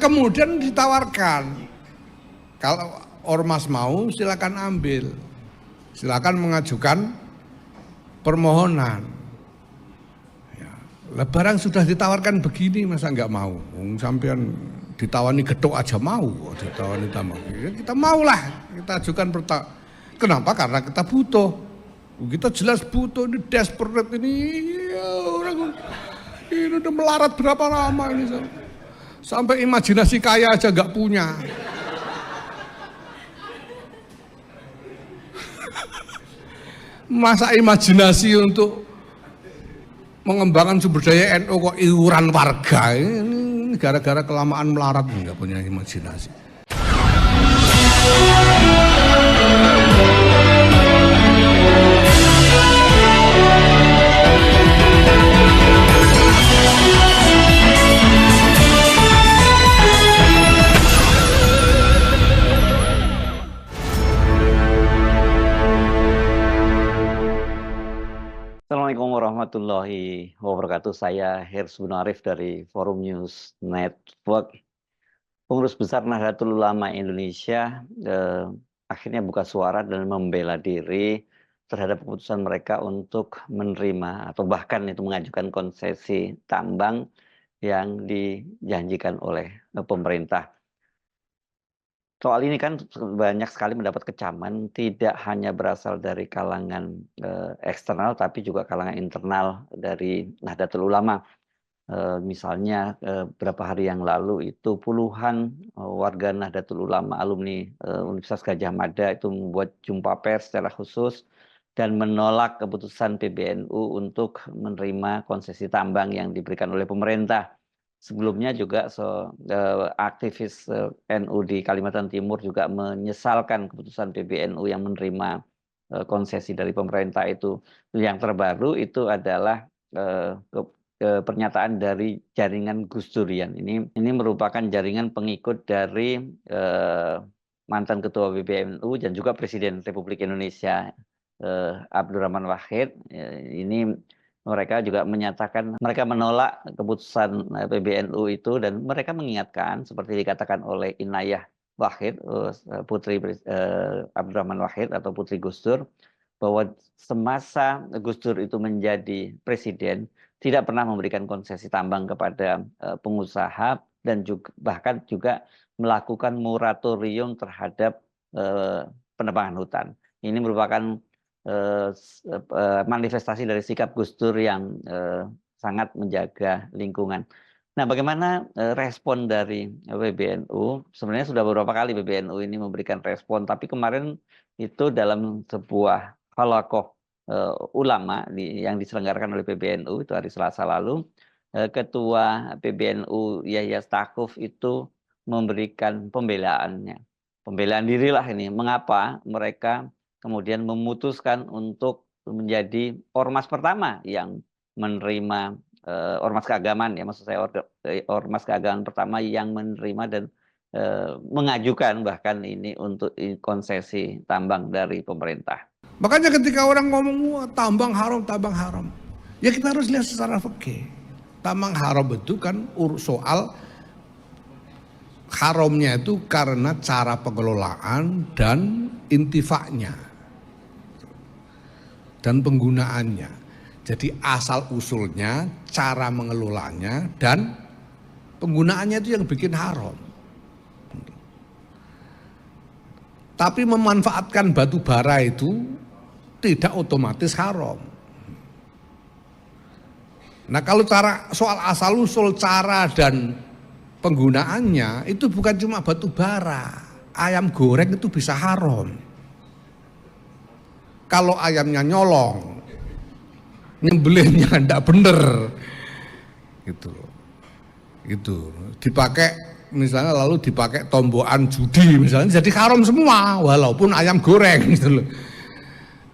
kemudian ditawarkan, kalau ormas mau silakan ambil, silakan mengajukan permohonan. Ya, barang sudah ditawarkan begini masa nggak mau? Sampean ditawani gedok aja mau, ditawani tambah. Ya, kita maulah, kita ajukan Kenapa? Karena kita butuh. Kita jelas butuh, ini desperate ini, ya, orang ini udah melarat berapa lama ini, sampai imajinasi kaya aja nggak punya. Masa imajinasi untuk mengembangkan sumber daya NU kok iuran warga, ini gara-gara kelamaan melarat nggak punya imajinasi. Assalamualaikum warahmatullahi wabarakatuh. Saya Hirs bin Arif dari Forum News Network. Pengurus Besar Nahdlatul Ulama Indonesia akhirnya buka suara dan membela diri terhadap keputusan mereka untuk menerima atau bahkan itu mengajukan konsesi tambang yang dijanjikan oleh pemerintah. Soal ini kan banyak sekali mendapat kecaman, tidak hanya berasal dari kalangan eksternal, tapi juga kalangan internal dari Nahdlatul Ulama. Misalnya beberapa hari yang lalu itu puluhan warga Nahdlatul Ulama alumni Universitas Gadjah Mada itu membuat jumpa pers secara khusus dan menolak keputusan PBNU untuk menerima konsesi tambang yang diberikan oleh pemerintah. Sebelumnya juga aktivis NU di Kalimantan Timur juga menyesalkan keputusan PBNU yang menerima konsesi dari pemerintah itu. Yang terbaru itu adalah pernyataan dari jaringan Gus Durian. Ini merupakan jaringan pengikut dari mantan Ketua PBNU dan juga Presiden Republik Indonesia Abdurrahman Wahid. Ini mereka juga menyatakan mereka menolak keputusan PBNU itu dan mereka mengingatkan seperti dikatakan oleh Inayah Wahid, putri Abdurrahman Wahid atau putri Gus Dur, bahwa semasa Gus Dur itu menjadi presiden tidak pernah memberikan konsesi tambang kepada pengusaha dan juga bahkan juga melakukan moratorium terhadap penebangan hutan. Ini merupakan manifestasi dari sikap Gus Dur yang sangat menjaga lingkungan. Nah, bagaimana respon dari PBNU? Sebenarnya sudah beberapa kali PBNU ini memberikan respon, tapi kemarin itu dalam sebuah halaqah ulama yang diselenggarakan oleh PBNU itu hari Selasa lalu, Ketua PBNU Yahya Stakuf itu memberikan pembelaan dirilah ini. Mengapa mereka kemudian memutuskan untuk menjadi ormas pertama yang menerima ormas keagamaan, ya maksud saya ormas keagamaan pertama yang menerima dan mengajukan bahkan ini untuk konsesi tambang dari pemerintah. Makanya ketika orang ngomong tambang haram, ya kita harus lihat secara fikih. Tambang haram itu kan soal haramnya itu karena cara pengelolaan dan intifaknya dan penggunaannya. Jadi asal usulnya, cara mengelolanya dan penggunaannya itu yang bikin haram. Tapi memanfaatkan batu bara itu tidak otomatis haram. Nah, kalau soal asal usul, cara dan penggunaannya itu bukan cuma batu bara. Ayam goreng itu bisa haram. Kalau ayamnya nyolong, nyembelihnya enggak bener, gitu, dipakai misalnya lalu dipakai tombokan judi misalnya, jadi haram semua walaupun ayam goreng gitu loh.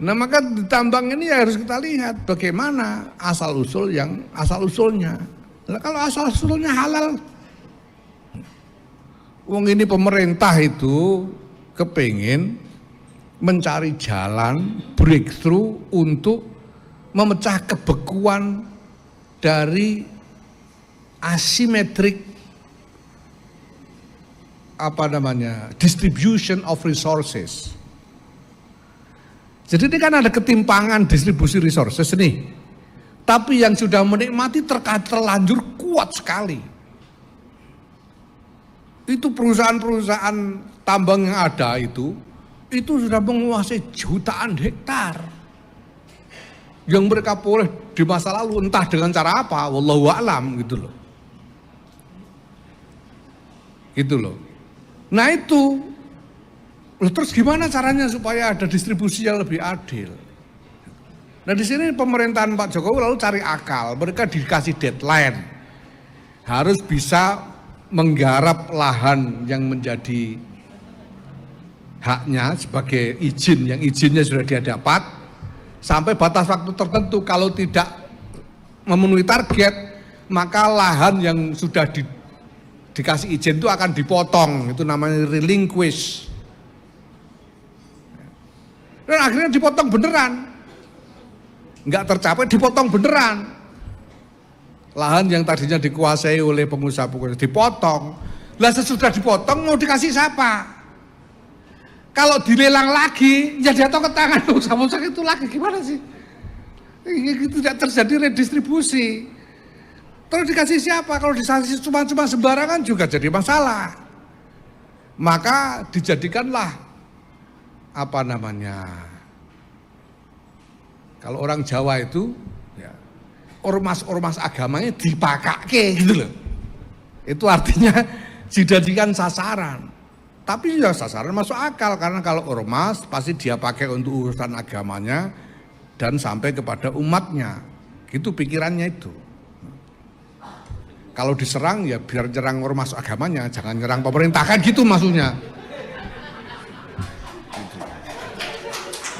Nah, maka di tambang ini ya harus kita lihat bagaimana asal usulnya. Nah, kalau asal usulnya halal, wong ini pemerintah itu kepingin mencari jalan breakthrough untuk memecah kebekuan dari asimetrik distribution of resources. Jadi ini kan ada ketimpangan distribusi resources nih. Tapi yang sudah menikmati terlanjur kuat sekali. Itu perusahaan-perusahaan tambang yang ada itu sudah menguasai jutaan hektar. Yang mereka boleh di masa lalu entah dengan cara apa, wallahu a'lam gitu loh. Gitu loh. Nah itu, terus gimana caranya supaya ada distribusi yang lebih adil? Nah di sini pemerintahan Pak Jokowi lalu cari akal, mereka dikasih deadline, harus bisa menggarap lahan yang menjadi haknya sebagai izin, yang izinnya sudah dia dapat, sampai batas waktu tertentu. Kalau tidak memenuhi target, maka lahan yang sudah dikasih izin itu akan dipotong, itu namanya relinquish. Dan akhirnya dipotong beneran, nggak tercapai, dipotong beneran. Lahan yang tadinya dikuasai oleh pengusaha-pengusaha dipotong. Lah sesudah dipotong mau dikasih siapa? Kalau dilelang lagi, ya jatuh ke tangan pengusaha-pengusaha itu lagi, gimana sih? Tidak terjadi redistribusi. Terus dikasih siapa? Kalau dikasih cuma sembarangan juga jadi masalah. Maka dijadikanlah kalau orang Jawa itu ya, ormas-ormas agamanya dipakake gitu loh. Itu artinya dijadikan sasaran. Tapi ya sasaran masuk akal, karena kalau ormas pasti dia pakai untuk urusan agamanya dan sampai kepada umatnya. Gitu pikirannya itu. Kalau diserang ya biar nyerang ormas agamanya, jangan nyerang pemerintah, kan gitu maksudnya.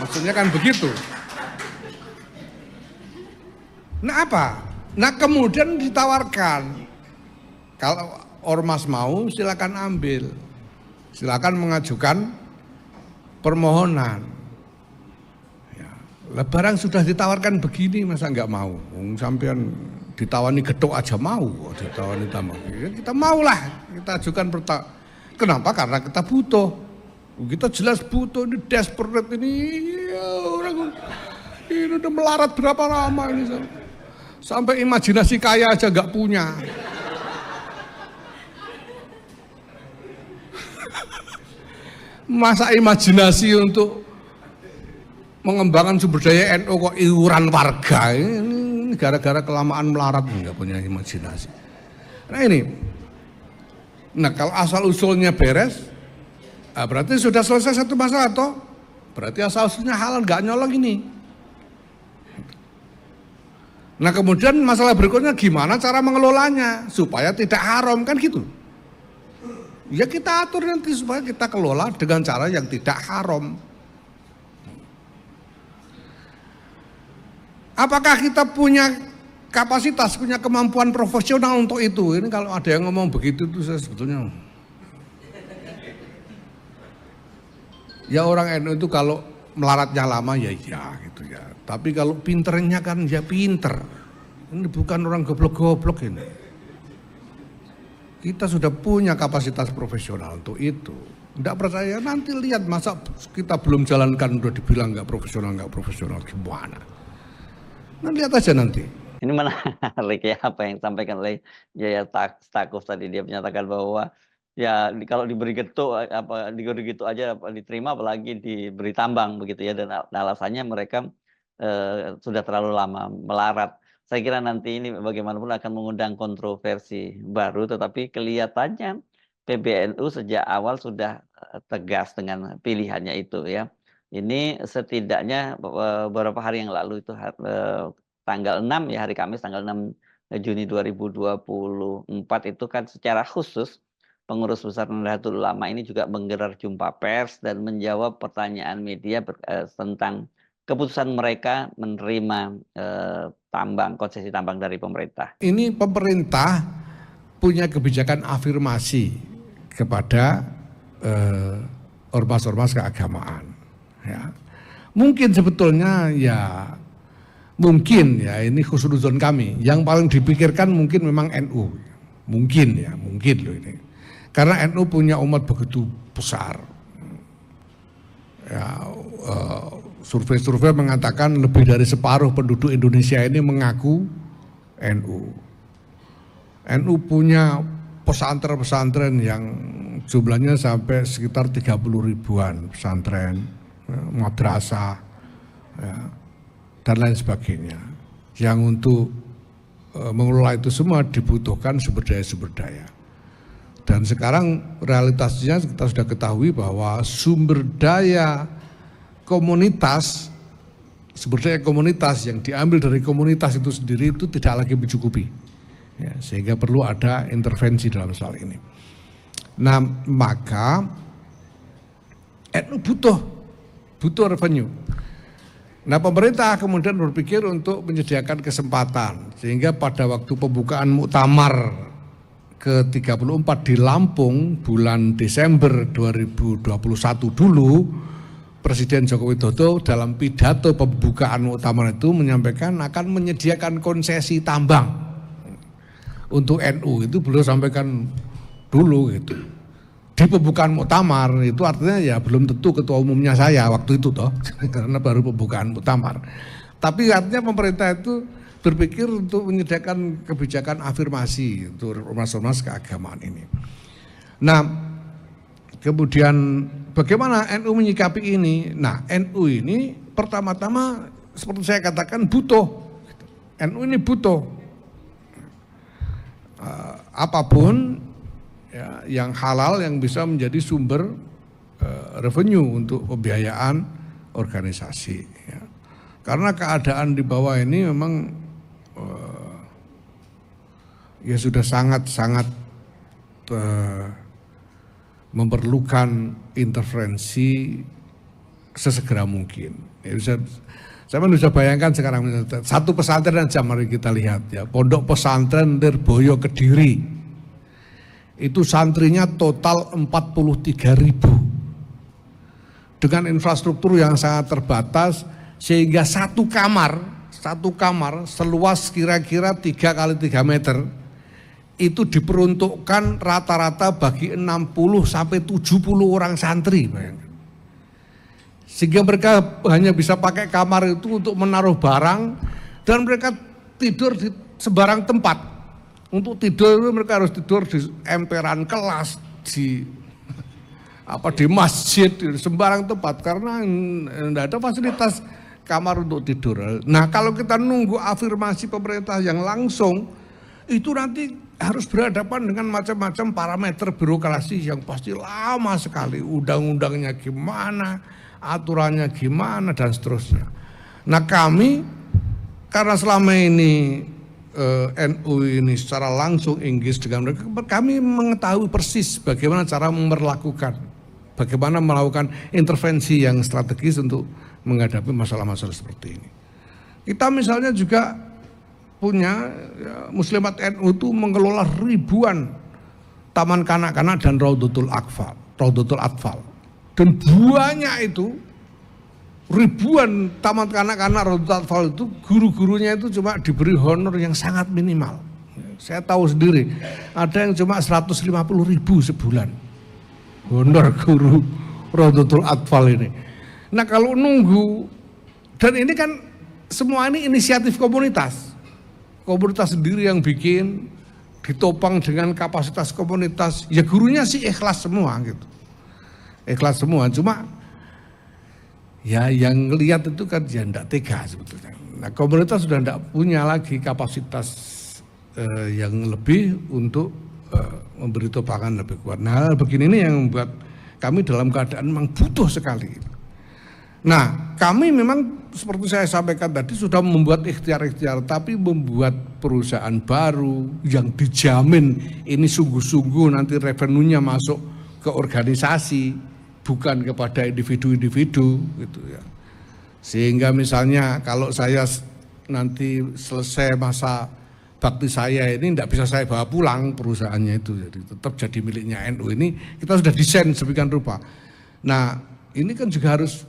Maksudnya kan begitu. Nah apa? Nah kemudian ditawarkan, kalau ormas mau silakan ambil, silakan mengajukan permohonan. Ya, barang sudah ditawarkan begini masa nggak mau? Sampean ditawani gedok aja mau, ditawani tambah. Ya, kita maulah, kita ajukan Kenapa? Karena kita butuh. Kita jelas butuh, ini desperate ini ya, orang ini udah melarat berapa lama ini sampai imajinasi kaya aja nggak punya. Masa imajinasi untuk mengembangkan sumber daya NU kok iuran warga, ini gara-gara kelamaan melarat nggak punya imajinasi. Nah ini, kalau asal usulnya beres, berarti sudah selesai satu masalah toh. Berarti asal usulnya halal, nggak nyolong ini. Nah kemudian masalah berikutnya gimana cara mengelolanya supaya tidak haram, kan gitu. Ya kita atur nanti supaya kita kelola dengan cara yang tidak haram. Apakah kita punya kapasitas, punya kemampuan profesional untuk itu? Ini kalau ada yang ngomong begitu itu saya sebetulnya. Ya orang NU itu kalau melaratnya lama ya gitu ya. Tapi kalau pinternya kan ya pinter. Ini bukan orang goblok-goblok ini. Kita sudah punya kapasitas profesional untuk itu. Tidak percaya nanti lihat, masa kita belum jalankan udah dibilang nggak profesional gimana? Nah lihat aja nanti. Ini menarik ya apa yang disampaikan oleh Yaya Stakuf tadi. Dia menyatakan bahwa ya kalau diberi getuk aja diterima, apalagi diberi tambang begitu ya, dan alasannya mereka sudah terlalu lama melarat. Saya kira nanti ini bagaimanapun akan mengundang kontroversi baru, tetapi kelihatannya PBNU sejak awal sudah tegas dengan pilihannya itu ya. Ini setidaknya beberapa hari yang lalu itu tanggal 6 ya, hari Kamis tanggal 6 Juni 2024 itu kan secara khusus Pengurus Besar Nahdlatul Ulama ini juga menggelar jumpa pers dan menjawab pertanyaan media tentang keputusan mereka menerima konsesi tambang dari pemerintah. Ini pemerintah punya kebijakan afirmasi kepada ormas-ormas keagamaan. Ya. Mungkin sebetulnya ya ini khusnuzon kami. Yang paling dipikirkan mungkin memang NU. Mungkin loh ini. Karena NU punya umat begitu besar. Ya, survei-survei mengatakan lebih dari separuh penduduk Indonesia ini mengaku NU. NU punya pesantren-pesantren yang jumlahnya sampai sekitar 30 ribuan pesantren, madrasah, ya, dan lain sebagainya. Yang untuk mengelola itu semua dibutuhkan sumber daya. Dan sekarang realitasnya kita sudah ketahui bahwa sumber daya komunitas yang diambil dari komunitas itu sendiri itu tidak lagi mencukupi, ya, sehingga perlu ada intervensi dalam soal ini. Nah, maka NU butuh revenue. Nah, pemerintah kemudian berpikir untuk menyediakan kesempatan, sehingga pada waktu pembukaan muktamar ke-34 di Lampung bulan Desember 2021 dulu, Presiden Joko Widodo dalam pidato pembukaan muktamar itu menyampaikan akan menyediakan konsesi tambang untuk NU. Itu beliau sampaikan dulu gitu. Di pembukaan muktamar itu artinya ya belum tentu ketua umumnya saya waktu itu toh, karena baru pembukaan muktamar. Tapi artinya pemerintah itu berpikir untuk menyediakan kebijakan afirmasi untuk ormas-ormas keagamaan ini. Nah, kemudian bagaimana NU menyikapi ini? Nah, NU ini pertama-tama seperti saya katakan butuh. NU ini butuh apapun ya, yang halal yang bisa menjadi sumber revenue untuk pembiayaan organisasi. Ya. Karena keadaan di bawah ini memang ya sudah sangat memerlukan intervensi sesegera mungkin. Ya, saya bisa bayangkan sekarang satu pesantren aja, mari kita lihat ya, Pondok Pesantren Lirboyo Kediri itu santrinya total 43.000 dengan infrastruktur yang sangat terbatas, sehingga satu kamar seluas kira-kira 3 kali 3 meter itu diperuntukkan rata-rata bagi 60 sampai 70 orang santri, bayangkan. Sehingga mereka hanya bisa pakai kamar itu untuk menaruh barang, dan mereka tidur di sembarang tempat. Untuk tidur mereka harus tidur di emperan kelas, di masjid, di sembarang tempat, karena tidak ada fasilitas kamar untuk tidur. Nah, kalau kita nunggu afirmasi pemerintah yang langsung, itu nanti harus berhadapan dengan macam-macam parameter birokrasi yang pasti lama sekali. Undang-undangnya gimana, aturannya gimana, dan seterusnya. Nah, kami karena selama ini NU ini secara langsung engage dengan mereka, kami mengetahui persis bagaimana cara memperlakukan, bagaimana melakukan intervensi yang strategis untuk menghadapi masalah-masalah seperti ini. Kita misalnya juga punya ya, Muslimat NU itu mengelola ribuan taman kanak-kanak dan Raudatul Atfal. Dan banyak itu, ribuan taman kanak-kanak Raudatul Atfal itu, guru-gurunya itu cuma diberi honor yang sangat minimal. Saya tahu sendiri, ada yang cuma 150.000 sebulan honor guru Raudatul Atfal ini. Nah, kalau nunggu, dan ini kan semua ini inisiatif komunitas sendiri yang bikin, ditopang dengan kapasitas komunitas. Ya gurunya sih ikhlas semua gitu, ikhlas semua. Cuma ya yang lihat itu kan ya enggak tega sebetulnya. Nah, komunitas sudah enggak punya lagi kapasitas yang lebih untuk memberi topangan lebih kuat. Nah, hal begini ini yang membuat kami dalam keadaan memang butuh sekali. Nah, kami memang seperti saya sampaikan tadi sudah membuat ikhtiar-ikhtiar, tapi membuat perusahaan baru yang dijamin ini sungguh-sungguh nanti revenue-nya masuk ke organisasi, bukan kepada individu-individu gitu ya. Sehingga misalnya kalau saya nanti selesai masa bakti saya ini tidak bisa saya bawa pulang perusahaannya itu, jadi tetap jadi miliknya NU. Ini kita sudah desain sedemikian rupa. Nah, ini kan juga harus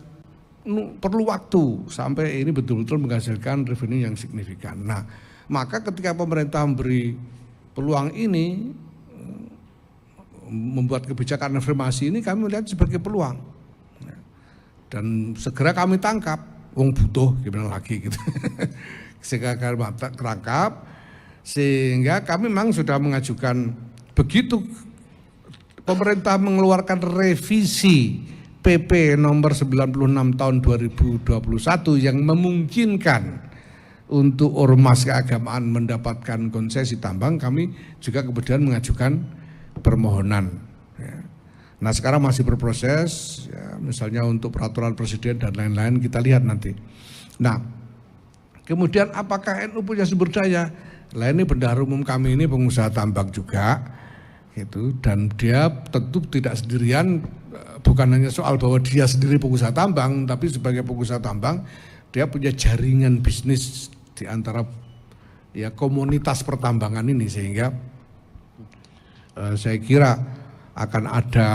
perlu waktu sampai ini betul-betul menghasilkan revenue yang signifikan. Nah, maka ketika pemerintah memberi peluang ini, membuat kebijakan reformasi ini kami melihat sebagai peluang. Dan segera kami tangkap, wong butuh gimana lagi gitu. Segera kami tangkap, sehingga kami memang sudah mengajukan begitu pemerintah mengeluarkan revisi PP nomor 96 tahun 2021 yang memungkinkan untuk ormas keagamaan mendapatkan konsesi tambang, kami juga kemudian mengajukan permohonan. Nah sekarang masih berproses, ya, misalnya untuk peraturan presiden dan lain-lain kita lihat nanti. Nah kemudian apakah NU punya sumber daya? Lah ini bendahara umum kami ini pengusaha tambang juga, gitu, dan dia tentu tidak sendirian, bukan hanya soal bahwa dia sendiri pengusaha tambang, tapi sebagai pengusaha tambang dia punya jaringan bisnis di antara ya komunitas pertambangan ini, sehingga saya kira akan ada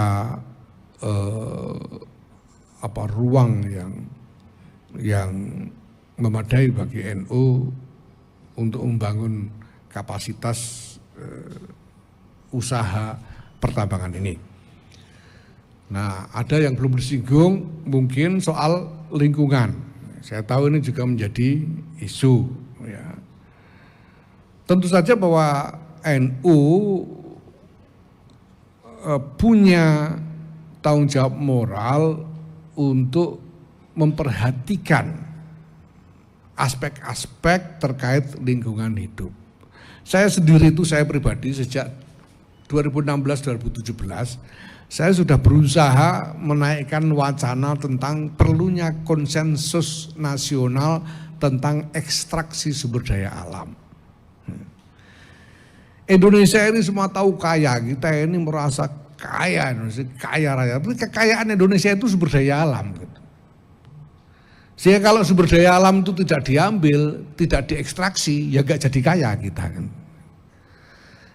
ruang yang memadai bagi NU untuk membangun kapasitas usaha pertambangan ini. Nah, ada yang belum disinggung mungkin soal lingkungan. Saya tahu ini juga menjadi isu. Ya. Tentu saja bahwa NU punya tanggung jawab moral untuk memperhatikan aspek-aspek terkait lingkungan hidup. Saya sendiri itu, saya pribadi sejak 2016-2017 saya sudah berusaha menaikkan wacana tentang perlunya konsensus nasional tentang ekstraksi sumber daya alam. Indonesia ini semua tahu kaya, kita ini merasa kaya, kaya raya. Tapi kekayaan Indonesia itu sumber daya alam. Gitu. Sehingga kalau sumber daya alam itu tidak diambil, tidak diekstraksi, ya gak jadi kaya kita kan.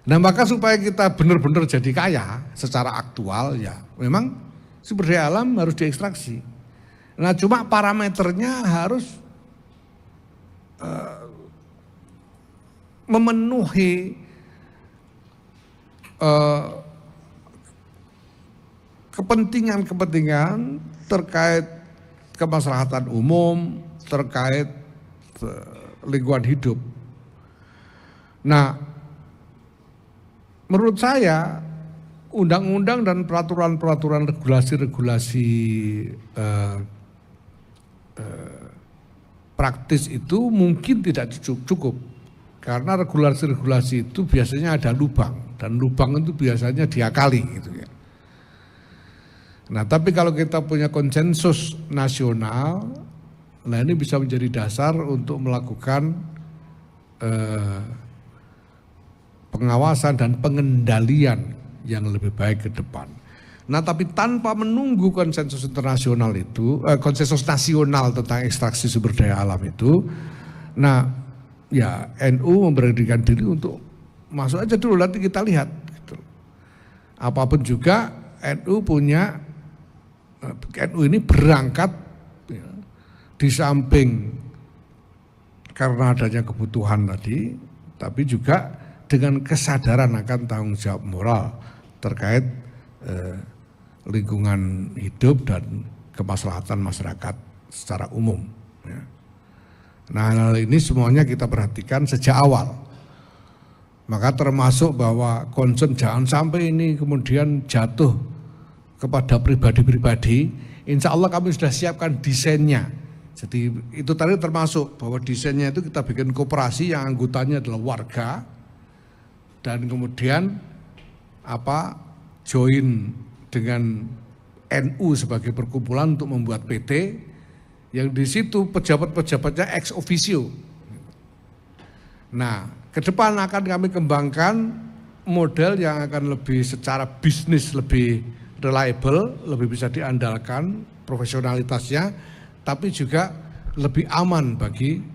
Nah maka supaya kita benar-benar jadi kaya secara aktual ya memang sumber daya alam harus diekstraksi. Nah cuma parameternya harus memenuhi kepentingan-kepentingan terkait kemaslahatan umum, terkait lingkungan hidup. Nah menurut saya undang-undang dan peraturan-peraturan regulasi-regulasi praktis itu mungkin tidak cukup karena regulasi-regulasi itu biasanya ada lubang dan lubang itu biasanya diakali gitu ya. Nah tapi kalau kita punya konsensus nasional, nah ini bisa menjadi dasar untuk melakukan pengawasan dan pengendalian yang lebih baik ke depan. Nah tapi tanpa menunggu konsensus internasional itu, konsensus nasional tentang ekstraksi sumber daya alam itu, nah ya NU memberanikan diri untuk masuk aja dulu, nanti kita lihat. Gitu. Apapun juga NU punya, NU ini berangkat ya, di samping karena adanya kebutuhan tadi, tapi juga dengan kesadaran akan tanggung jawab moral terkait lingkungan hidup dan kemaslahatan masyarakat secara umum. Ya. Nah hal ini semuanya kita perhatikan sejak awal. Maka termasuk bahwa concern jangan sampai ini kemudian jatuh kepada pribadi-pribadi. Insya Allah kami sudah siapkan desainnya. Jadi itu tadi termasuk bahwa desainnya itu kita bikin koperasi yang anggotanya adalah warga. Dan kemudian join dengan NU sebagai perkumpulan untuk membuat PT yang di situ pejabat-pejabatnya ex officio. Nah, ke depan akan kami kembangkan model yang akan lebih secara bisnis lebih reliable, lebih bisa diandalkan profesionalitasnya, tapi juga lebih aman bagi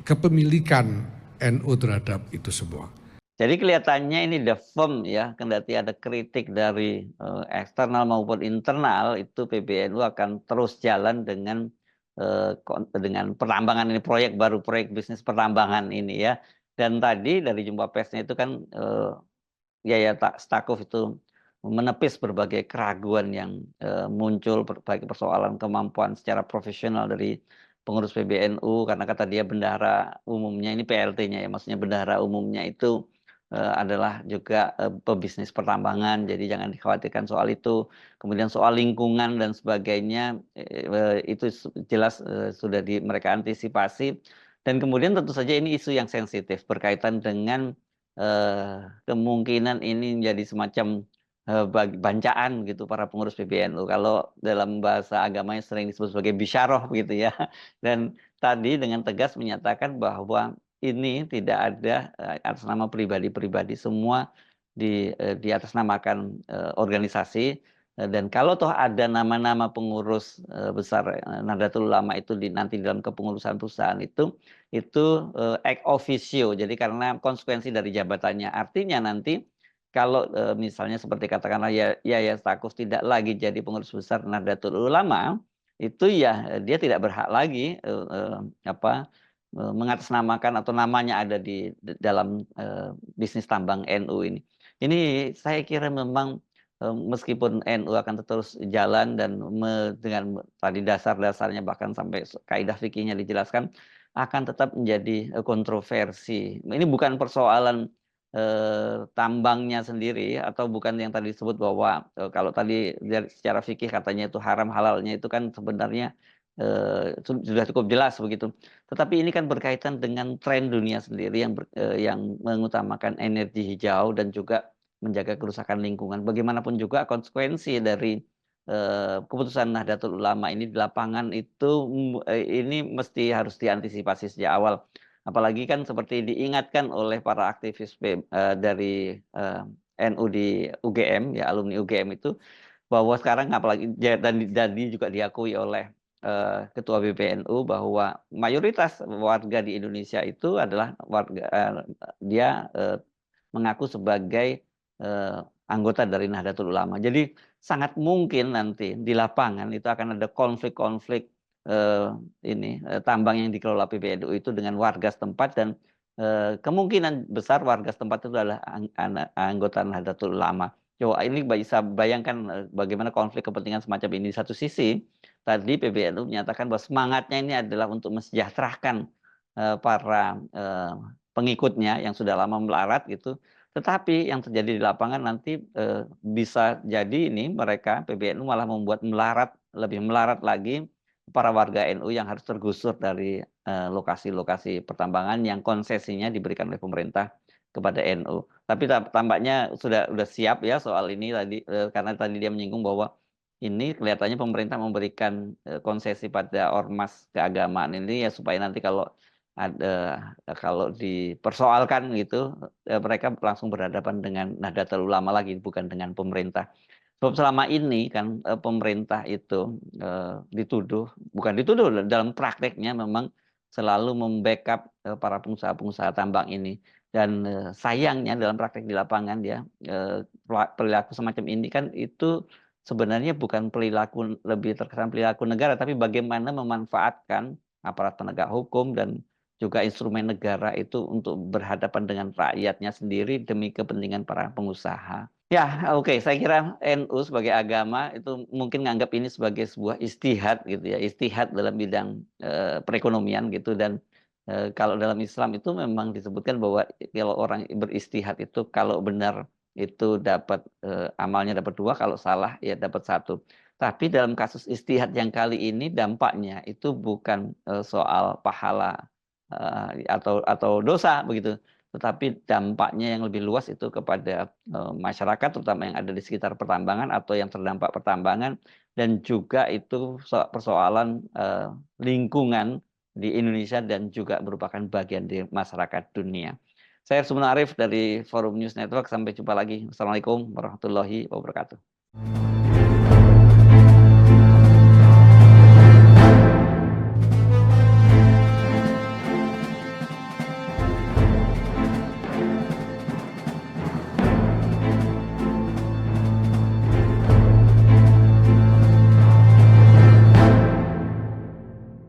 kepemilikan NU terhadap itu semua. Jadi kelihatannya ini the firm ya, kendati ada kritik dari eksternal maupun internal, itu PBNU akan terus jalan dengan pertambangan ini, proyek baru, proyek bisnis pertambangan ini ya. Dan tadi dari jumpa persnya itu kan Yaya Stakuf itu menepis berbagai keraguan yang muncul, berbagai persoalan kemampuan secara profesional dari pengurus PBNU, karena kata dia bendahara umumnya, ini PLT-nya ya, maksudnya bendahara umumnya itu adalah juga pebisnis pertambangan, jadi jangan dikhawatirkan soal itu. Kemudian soal lingkungan dan sebagainya, itu jelas sudah mereka antisipasi. Dan kemudian tentu saja ini isu yang sensitif berkaitan dengan kemungkinan ini menjadi semacam bancaan gitu para pengurus PBNU. Kalau dalam bahasa agamanya sering disebut sebagai bisyarah begitu ya. Dan tadi dengan tegas menyatakan bahwa ini tidak ada atas nama pribadi-pribadi, semua diatasnamakan organisasi. Dan kalau toh ada nama-nama pengurus besar Nahdlatul Ulama itu nanti dalam kepengurusan perusahaan itu ex officio. Jadi karena konsekuensi dari jabatannya. Artinya nanti kalau misalnya seperti katakanlah Yaya Stakuf tidak lagi jadi pengurus besar Nahdlatul Ulama, itu ya dia tidak berhak lagi mengatasnamakan atau namanya ada di dalam bisnis tambang NU ini. Ini saya kira memang meskipun NU akan terus jalan dan dengan tadi dasar-dasarnya bahkan sampai kaidah fikihnya dijelaskan, akan tetap menjadi kontroversi. Ini bukan persoalan tambangnya sendiri atau bukan yang tadi disebut bahwa kalau tadi secara fikih katanya itu haram halalnya itu kan sebenarnya sudah cukup jelas begitu. Tetapi ini kan berkaitan dengan tren dunia sendiri yang mengutamakan energi hijau dan juga menjaga kerusakan lingkungan. Bagaimanapun juga konsekuensi dari keputusan Nahdlatul Ulama ini di lapangan itu ini mesti harus diantisipasi sejak awal. Apalagi kan seperti diingatkan oleh para aktivis dari NU di UGM, ya alumni UGM itu, bahwa sekarang apalagi dan juga diakui oleh Ketua PBNU bahwa mayoritas warga di Indonesia itu adalah warga dia mengaku sebagai anggota dari Nahdlatul Ulama. Jadi sangat mungkin nanti di lapangan itu akan ada konflik-konflik tambang yang dikelola PBNU itu dengan warga setempat dan kemungkinan besar warga setempat itu adalah anggota Nahdlatul Ulama. Coba ini bisa bayangkan bagaimana konflik kepentingan semacam ini. Di satu sisi, tadi PBNU menyatakan bahwa semangatnya ini adalah untuk mensejahterakan para pengikutnya yang sudah lama melarat gitu. Tetapi yang terjadi di lapangan nanti bisa jadi ini mereka PBNU malah membuat lebih melarat lagi para warga NU yang harus tergusur dari lokasi-lokasi pertambangan yang konsesinya diberikan oleh pemerintah kepada NU. Tapi tampaknya sudah siap ya soal ini tadi karena tadi dia menyinggung bahwa ini kelihatannya pemerintah memberikan konsesi pada ormas keagamaan ini ya supaya nanti kalau dipersoalkan gitu mereka langsung berhadapan dengan Nahdlatul Ulama lagi bukan dengan pemerintah. Sebab selama ini kan pemerintah itu bukan dituduh dalam prakteknya memang selalu membackup para pengusaha-pengusaha tambang ini. Dan sayangnya dalam praktek di lapangan ya perilaku semacam ini kan itu sebenarnya bukan perilaku lebih terkesan perilaku negara, tapi bagaimana memanfaatkan aparat penegak hukum dan juga instrumen negara itu untuk berhadapan dengan rakyatnya sendiri demi kepentingan para pengusaha. Ya, oke. Saya kira NU sebagai agama itu mungkin nganggap ini sebagai sebuah istihad gitu ya, istihad dalam bidang perekonomian gitu. Dan kalau dalam Islam itu memang disebutkan bahwa kalau orang beristihad itu kalau benar itu dapat amalnya dapat 2, kalau salah ya dapat 1. Tapi dalam kasus istihad yang kali ini dampaknya itu bukan soal pahala atau dosa begitu, tetapi dampaknya yang lebih luas itu kepada masyarakat terutama yang ada di sekitar pertambangan atau yang terdampak pertambangan, dan juga itu persoalan lingkungan di Indonesia dan juga merupakan bagian dari masyarakat dunia. Saya Hersum Arif dari Forum News Network, sampai jumpa lagi. Assalamualaikum warahmatullahi wabarakatuh.